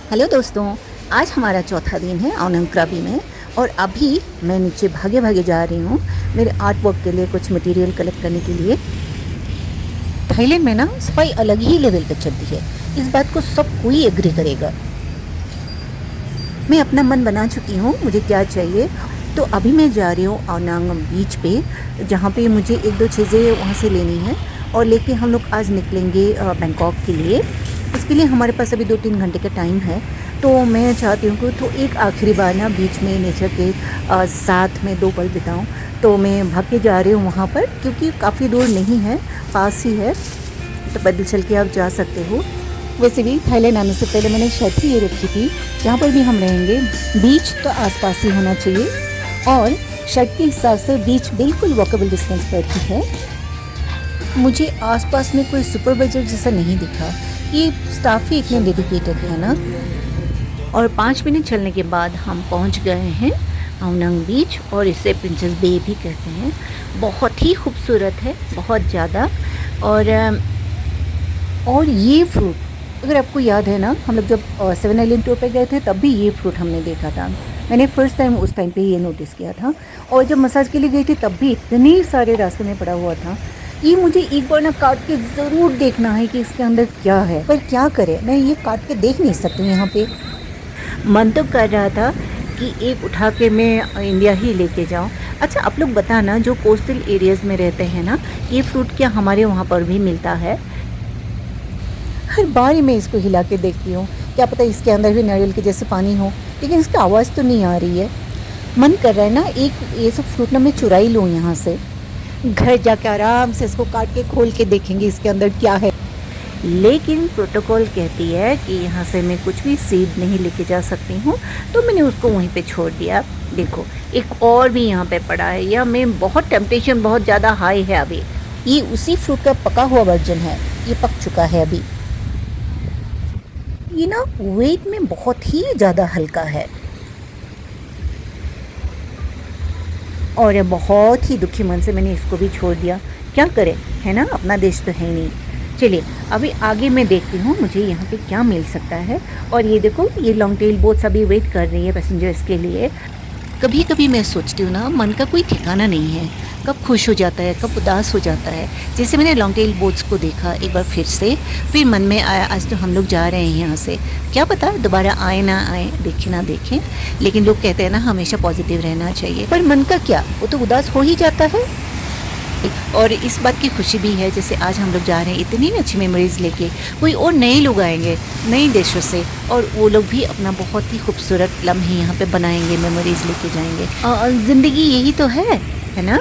Hello दोस्तों, आज हमारा चौथा दिन है ओनम krabi में। और अभी मैं नीचे भागे भागे जा रही हूँ मेरे आर्ट वर्क के लिए कुछ मटेरियल कलेक्ट करने के लिए। थाईलैंड में ना सफाई अलग ही लेवल पर चलती है, इस बात को सब कोई एग्री करेगा। मैं अपना मन बना चुकी हूँ मुझे क्या चाहिए, तो अभी मैं जा रही हूँ ओनम बीच पे, जहाँ पे मुझे एक दो चीज़ें वहाँ से लेनी है और लेके हम लोग आज निकलेंगे बैंकॉक के लिए। इसके लिए हमारे पास अभी 2-3 घंटे का टाइम है, तो मैं चाहती हूँ कि तो एक आखिरी बार ना बीच में नेचर के साथ में 2 पल बिताऊँ। तो मैं भाग के जा रही हूँ वहाँ पर, क्योंकि काफ़ी दूर नहीं है, पास ही है, तो पैदल चल के आप जा सकते हो। वैसे भी थाईलैंड आने से पहले मैंने शर्त ही ये रखी थी, जहाँ पर भी हम रहेंगे बीच तो आसपास ही होना चाहिए, और शर्ट के हिसाब से बीच बिल्कुल वॉकेबल डिस्टेंस पर ही है। मुझे आसपास में कोई सुपरवाइजर जैसा नहीं दिखा, ये स्टाफ ही इतने डेडिकेटेड है ना। और 5 मिनट चलने के बाद हम पहुंच गए हैं ओनम बीच, और इसे प्रिंसेस बे भी कहते हैं। बहुत ही खूबसूरत है, बहुत ज़्यादा। और ये फ्रूट, अगर आपको याद है ना, हम लोग जब 7 आइलैंड टूर पे गए थे तब भी ये फ्रूट हमने देखा था। मैंने फ़र्स्ट टाइम उस टाइम पे ये नोटिस किया था, और जब मसाज के लिए गई थी तब भी इतने सारे रास्ते में पड़ा हुआ था। ये मुझे एक बार ना काट के ज़रूर देखना है कि इसके अंदर क्या है, पर क्या करें, मैं ये काट के देख नहीं सकती हूँ यहाँ पे। मन तो कर रहा था कि एक उठा के मैं इंडिया ही लेके जाऊँ। अच्छा, आप लोग बताना, जो कोस्टल एरियाज़ में रहते हैं ना, ये फ्रूट क्या हमारे वहाँ पर भी मिलता है? हर बार मैं इसको हिला के देखती हूँ, क्या पता इसके अंदर भी नारियल के जैसे पानी हो, लेकिन इसकी आवाज़ तो नहीं आ रही है। मन कर रहा है ना एक ये सब फ्रूट ना मैं चुरा ही लूँ यहाँ से, घर जाके आराम से इसको काट के खोल के देखेंगे इसके अंदर क्या है। लेकिन प्रोटोकॉल कहती है कि यहाँ से मैं कुछ भी सीड नहीं लेके जा सकती हूँ, तो मैंने उसको वहीं पे छोड़ दिया। देखो, एक और भी यहाँ पे पड़ा है, या मैं बहुत टेम्पटेशन बहुत ज़्यादा हाई है अभी। ये उसी फ्रूट का पका हुआ वर्जन है, ये पक चुका है अभी। ये ना वेट में बहुत ही ज़्यादा हल्का है, और ये बहुत ही दुखी मन से मैंने इसको भी छोड़ दिया। क्या करें, है ना, अपना देश तो है नहीं। चलिए अभी आगे मैं देखती हूँ मुझे यहाँ पे क्या मिल सकता है। और ये देखो, ये लॉन्ग टेल बोट्स अभी वेट कर रही है पैसेंजर्स के लिए। कभी कभी मैं सोचती हूँ ना, मन का कोई ठिकाना नहीं है, कब खुश हो जाता है, कब उदास हो जाता है। जैसे मैंने लॉन्ग टेल बोट्स को देखा एक बार फिर से, फिर मन में आया आज तो हम लोग जा रहे हैं यहाँ से, क्या पता दोबारा आए ना आए, देखें ना देखें। लेकिन लोग कहते हैं ना हमेशा पॉजिटिव रहना चाहिए, पर मन का क्या, वो तो उदास हो ही जाता है। और इस बात की खुशी भी है, जैसे आज हम लोग जा रहे हैं इतनी अच्छी मेमोरीज़ लेके, कोई और नए लोग आएंगे नए देशों से, और वो लोग भी अपना बहुत ही खूबसूरत लम्हे यहाँ पे बनाएंगे, मेमोरीज़ लेके जाएंगे। ज़िंदगी यही तो है ना।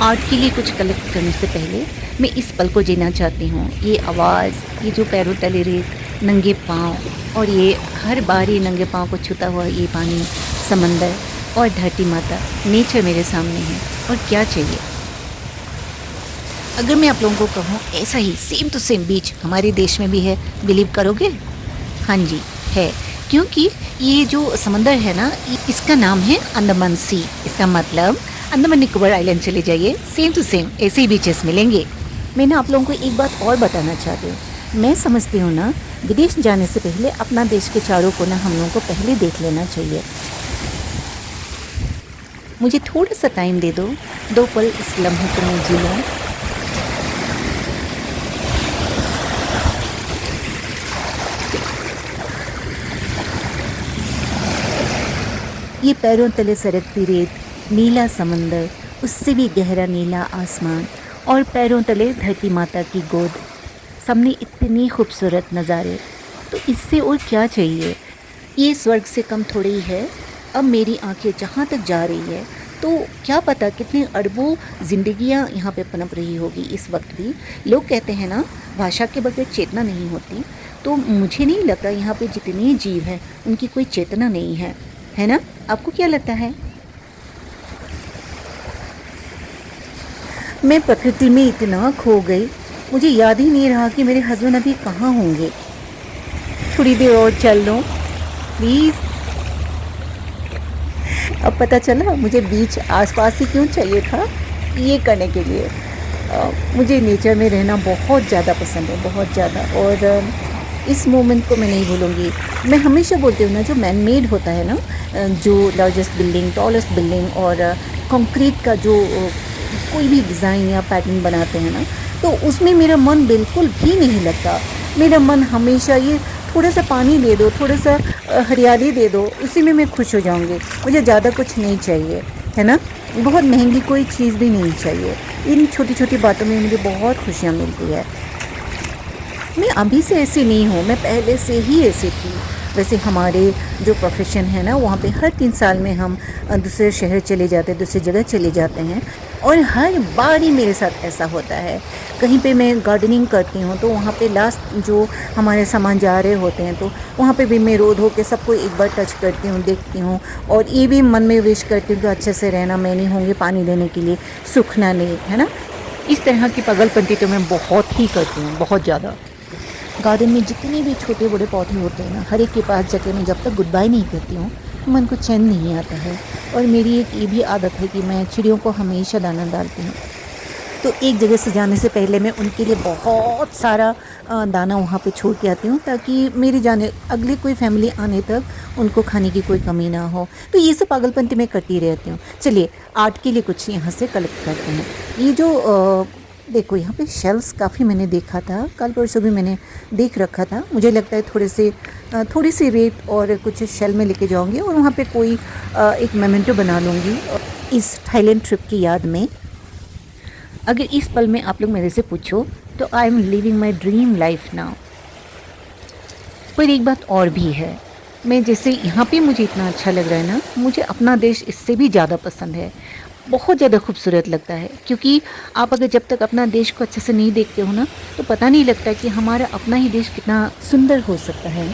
आर्ट के लिए कुछ कलेक्ट करने से पहले मैं इस पल को जीना चाहती हूँ। ये आवाज़, ये जो पैरों तले रेत, नंगे पाँव, और ये हर बार ये नंगे पाँव को छूता हुआ ये पानी, समंदर और धरती माता, नेचर मेरे सामने है, और क्या चाहिए। अगर मैं आप लोगों को कहूँ ऐसा ही सेम टू सेम बीच हमारे देश में भी है, बिलीव करोगे? हाँ जी है, क्योंकि ये जो समंदर है ना, इसका नाम है अंडमान सी। इसका मतलब अंडमान निकोबार आइलैंड चले जाइए, सेम टू सेम ऐसे ही बीचेस मिलेंगे। मैं ना आप लोगों को एक बात और बताना चाहती हूँ। मैं समझती हूँ ना, विदेश जाने से पहले अपना देश के चारों को ना हम लोगों को पहले देख लेना चाहिए। मुझे थोड़ा सा टाइम दे दो, 2 पल इस लम्हे को मैं जी लूँ। ये पैरों तले सरकती रेत, नीला समंदर, उससे भी गहरा नीला आसमान, और पैरों तले धरती माता की गोद, सामने इतनी खूबसूरत नज़ारे, तो इससे और क्या चाहिए। ये स्वर्ग से कम थोड़ी ही है। अब मेरी आंखें जहाँ तक जा रही है, तो क्या पता कितने अरबों ज़िंदगियाँ यहाँ पे पनप रही होगी इस वक्त भी। लोग कहते हैं ना, भाषा के बगैर चेतना नहीं होती, तो मुझे नहीं लगता यहाँ पे जितने जीव हैं उनकी कोई चेतना नहीं है ना। आपको क्या लगता है? मैं प्रकृति में इतना खो गई, मुझे याद ही नहीं रहा कि मेरे हस्बैंड अभी कहाँ होंगे। थोड़ी देर और चल लो प्लीज़। अब पता चला मुझे बीच आसपास ही क्यों चाहिए था, ये करने के लिए। मुझे नेचर में रहना बहुत ज़्यादा पसंद है, बहुत ज़्यादा। और इस मोमेंट को मैं नहीं भूलूँगी। मैं हमेशा बोलती हूँ ना, जो मैन मेड होता है ना, जो लार्जेस्ट बिल्डिंग, टॉलेस्ट बिल्डिंग और कंक्रीट का जो कोई भी डिज़ाइन या पैटर्न बनाते हैं ना, तो उसमें मेरा मन बिल्कुल भी नहीं लगता। मेरा मन हमेशा ये थोड़ा सा पानी दे दो, थोड़ा सा हरियाली दे दो, उसी में मैं खुश हो जाऊँगी। मुझे ज़्यादा कुछ नहीं चाहिए, है ना? बहुत महंगी कोई चीज़ भी नहीं चाहिए। इन छोटी छोटी बातों में मुझे बहुत खुशियाँ मिलती है। मैं अभी से ऐसी नहीं हूँ, मैं पहले से ही ऐसी थी। वैसे हमारे जो प्रोफेशन है ना, वहाँ पे हर 3 साल में हम दूसरे शहर चले जाते हैं, दूसरी जगह चले जाते हैं, और हर बार ही मेरे साथ ऐसा होता है। कहीं पे मैं गार्डनिंग करती हूँ तो वहाँ पे लास्ट जो हमारे सामान जा रहे होते हैं, तो वहाँ पे भी मैं रो धो के सबको एक बार टच करती हूँ, देखती हूँ, और ये भी मन में विश करती हूँ कि अच्छे से रहना, मैं नहीं होंगी पानी देने के लिए, सूखना नहीं, है ना? इस तरह की पागलपंती तो मैं बहुत ही करती हूँ, बहुत ज़्यादा। गार्डन में जितने भी छोटे बड़े पौधे होते हैं ना, हर एक के पास जाके मैं जब तक गुड बाय नहीं कहती हूँ, मन को चैन नहीं आता है। और मेरी एक ये भी आदत है कि मैं चिड़ियों को हमेशा दाना डालती हूँ। तो एक जगह से जाने से पहले मैं उनके लिए बहुत सारा दाना वहाँ पे छोड़ के आती हूँ, ताकि मेरे जाने अगली कोई फैमिली आने तक उनको खाने की कोई कमी ना हो। तो ये सब पागलपंती मैं करती रहती हूँ। चलिए, आर्ट के लिए कुछ यहाँ से कलेक्ट करते हैं। ये जो देखो, यहाँ पे शेल्स काफ़ी मैंने देखा था, कल परसों भी मैंने देख रखा था। मुझे लगता है थोड़ी सी रेत और कुछ शेल में लेके जाऊँगी, और वहाँ पे कोई एक मोमेंटो बना लूँगी इस थाईलैंड ट्रिप की याद में। अगर इस पल में आप लोग मेरे से पूछो तो I am living my dream life now. पर एक बात और भी है, मैं जैसे यहाँ पे मुझे इतना अच्छा लग रहा है ना, मुझे अपना देश इससे भी ज़्यादा पसंद है, बहुत ज़्यादा खूबसूरत लगता है। क्योंकि आप अगर जब तक अपना देश को अच्छे से नहीं देखते हो ना, तो पता नहीं लगता कि हमारा अपना ही देश कितना सुंदर हो सकता है।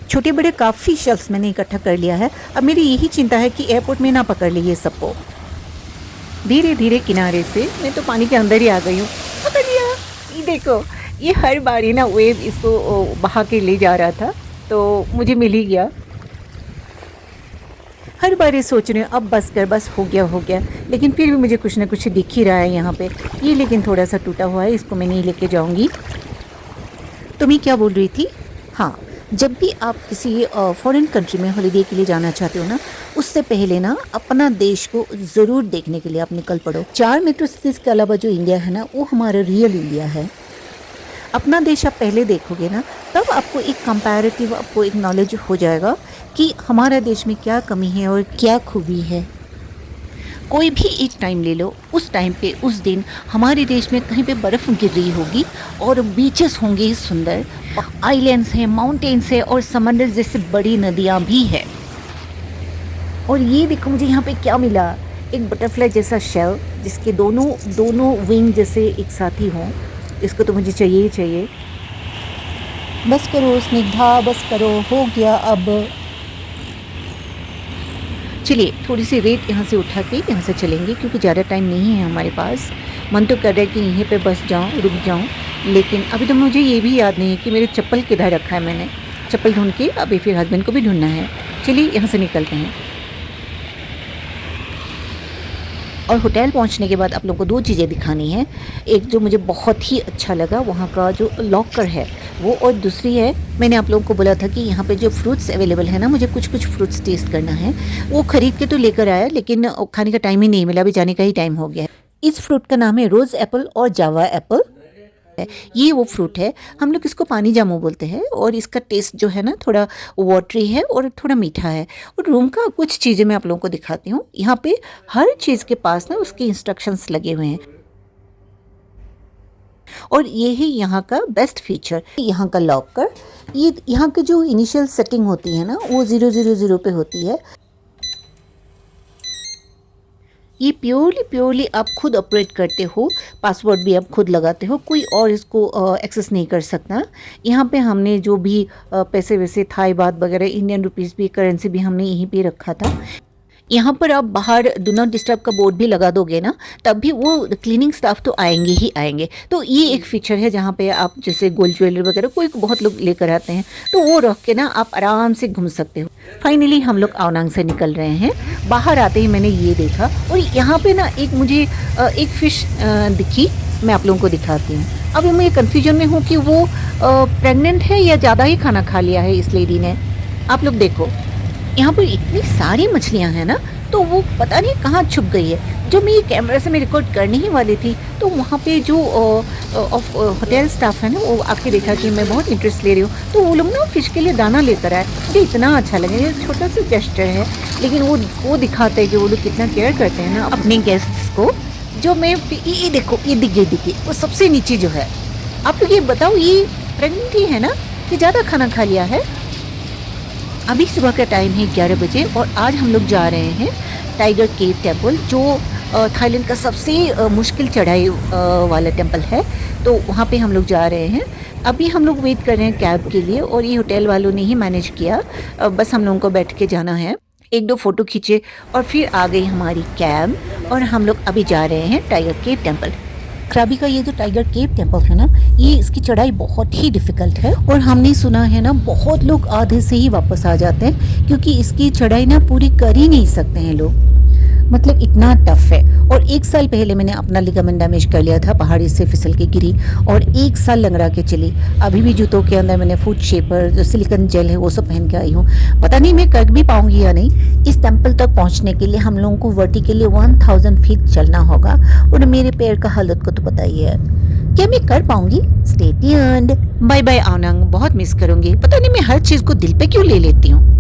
छोटे बड़े काफ़ी शेल्फ्स मैंने इकट्ठा कर लिया है। अब मेरी यही चिंता है कि एयरपोर्ट में ना पकड़ लीजिए सबको। धीरे धीरे किनारे से, मैं तो पानी के अंदर ही आ गई हूँ, पकड़ लिया। ये देखो, ये हर बारी ना वेव इसको बहा के ले जा रहा था, तो मुझे मिल ही गया। हर बार ये सोच रही हूँ अब बस कर, बस हो गया, लेकिन फिर भी मुझे कुछ ना कुछ दिख ही रहा है यहाँ पे। ये लेकिन थोड़ा सा टूटा हुआ है, इसको मैं नहीं लेके जाऊँगी। तो मैं क्या बोल रही थी, हाँ, जब भी आप किसी फॉरेन कंट्री में हॉलिडे के लिए जाना चाहते हो ना, उससे पहले ना अपना देश को ज़रूर देखने के लिए आप निकल पड़ो। 4 मेट्रो सिटीज़ के अलावा जो इंडिया है ना, वो हमारा रियल इंडिया है। अपना देश आप पहले देखोगे ना, तब आपको एक कंपैरेटिव, आपको एक नॉलेज हो जाएगा कि हमारा देश में क्या कमी है और क्या खूबी है। कोई भी एक टाइम ले लो, उस टाइम पे उस दिन हमारे देश में कहीं पे बर्फ़ गिर रही होगी और बीचेस होंगे सुंदर, आइलैंड्स हैं, माउंटेन्स हैं, और समंदर जैसे बड़ी नदियाँ भी हैं। और ये देखो मुझे यहाँ पे क्या मिला, एक बटरफ्लाई जैसा शेल, जिसके दोनों विंग जैसे एक साथ ही हों। इसको तो मुझे चाहिए ही चाहिए। बस करो स्निग्धा, बस करो, हो गया अब। चलिए, थोड़ी सी रेत यहाँ से उठा के यहाँ से चलेंगे, क्योंकि ज़्यादा टाइम नहीं है हमारे पास। मन तो कर रहा है कि यहीं पे बस जाऊँ, रुक जाऊँ, लेकिन अभी तो मुझे ये भी याद नहीं है कि मेरे चप्पल किधर रखा है। मैंने चप्पल ढूंढ के अभी फिर हस्बैंड को भी ढूंढना है। चलिए, यहाँ से निकलते हैं। और होटल पहुंचने के बाद आप लोगों को 2 चीज़ें दिखानी है। एक जो मुझे बहुत ही अच्छा लगा, वहाँ का जो लॉकर है वो, और दूसरी है, मैंने आप लोगों को बोला था कि यहाँ पे जो फ्रूट्स अवेलेबल है ना, मुझे कुछ फ्रूट्स टेस्ट करना है। वो ख़रीद के तो लेकर आया, लेकिन खाने का टाइम ही नहीं मिला, अभी जाने का ही टाइम हो गया है। इस फ्रूट का नाम है रोज़ एप्पल और जावा एप्पल। ये वो फ्रूट है, हम लोग इसको पानी जामू बोलते हैं, और इसका टेस्ट जो है ना, थोड़ा वाटरी है और थोड़ा मीठा है। और रूम का कुछ चीज़ें मैं आप लोगों को दिखाती हूँ। यहाँ पे हर चीज़ के पास ना उसके इंस्ट्रक्शंस लगे हुए हैं, और ये ही यहाँ का बेस्ट फीचर। यहाँ का लॉकर, ये यहाँ की जो इनिशियल सेटिंग होती है ना, वो 000 पे होती है। ये प्योरली आप खुद ऑपरेट करते हो, पासवर्ड भी आप खुद लगाते हो, कोई और इसको एक्सेस नहीं कर सकता। यहाँ पे हमने जो भी पैसे वैसे, थाई बात वगैरह, इंडियन रुपीस भी, करेंसी भी हमने यहीं पे रखा था। यहाँ पर आप बाहर डू नॉट डिस्टर्ब का बोर्ड भी लगा दोगे ना, तब भी वो क्लीनिंग स्टाफ तो आएंगे ही आएंगे। तो ये एक फीचर है, जहाँ पे आप जैसे गोल्ड ज्वेलरी वगैरह कोई बहुत लोग लेकर आते हैं, तो वो रख के ना आप आराम से घूम सकते हो। फाइनली हम लोग आवनांग से निकल रहे हैं। बाहर आते ही मैंने ये देखा, और यहाँ पे ना एक मुझे एक फ़िश दिखी, मैं आप लोगों को दिखाती हूँ। अभी मैं कन्फ्यूजन में हूँ कि वो प्रेग्नेंट है या ज़्यादा ही खाना खा लिया है इस लेडी ने। आप लोग देखो, यहाँ पर इतनी सारी मछलियाँ हैं ना, तो वो पता नहीं कहाँ छुप गई है। जो मैं ये कैमरा से मैं रिकॉर्ड करने ही वाली थी, तो वहाँ पे जो होटल स्टाफ है ना, वो आके देखा कि मैं बहुत इंटरेस्ट ले रही हूँ, तो वो लोग ना फिश के लिए दाना लेकर आए। मुझे इतना अच्छा लगा, ये छोटा सा जेस्चर है, लेकिन वो दिखाते हैं कि वो लोग कितना केयर करते हैं ना अपने गेस्ट्स को। जो मैं ये देखो, ये दिखे वो सबसे नीचे जो है। आप लोग ये बताओ, ये प्रेग्नेंट ही है ना कि ज़्यादा खाना खा लिया है? अभी सुबह का टाइम है 11 बजे और आज हम लोग जा रहे हैं टाइगर केव टेम्पल, जो थाईलैंड का सबसे मुश्किल चढ़ाई वाला टेम्पल है। तो वहाँ पे हम लोग जा रहे हैं। अभी हम लोग वेट कर रहे हैं कैब के लिए, और ये होटल वालों ने ही मैनेज किया। बस हम लोगों को बैठ के जाना है, एक दो फ़ोटो खींचे और फिर आ गई हमारी कैब, और हम लोग अभी जा रहे हैं टाइगर केव टेम्पल। krabi का ये जो टाइगर केव टेम्पल है ना, ये इसकी चढ़ाई बहुत ही डिफ़िकल्ट है, और हमने सुना है ना बहुत लोग आधे से ही वापस आ जाते हैं, क्योंकि इसकी चढ़ाई ना पूरी कर ही नहीं सकते हैं लोग, मतलब इतना टफ है। और 1 साल पहले मैंने अपना लिगामेंट डैमेज कर लिया था, पहाड़ी से फिसल के गिरी और 1 साल लंगड़ा के चली। अभी भी जूतों के अंदर मैंने फुट शेपर जो सिलिकॉन जेल है वो सब पहन के आई हूँ। पता नहीं मैं कर भी पाऊंगी या नहीं। इस टेम्पल तक पहुँचने के लिए हम लोगों को वर्टिकली 1000 फीट चलना होगा, और मेरे पैर का हालत को तो पता ही है। क्या मैं कर पाऊंगी? Stay tuned. बाय बाय आनंद, बहुत मिस करूंगी। पता नहीं मैं हर चीज़ को दिल पे क्यों ले लेती हूँ।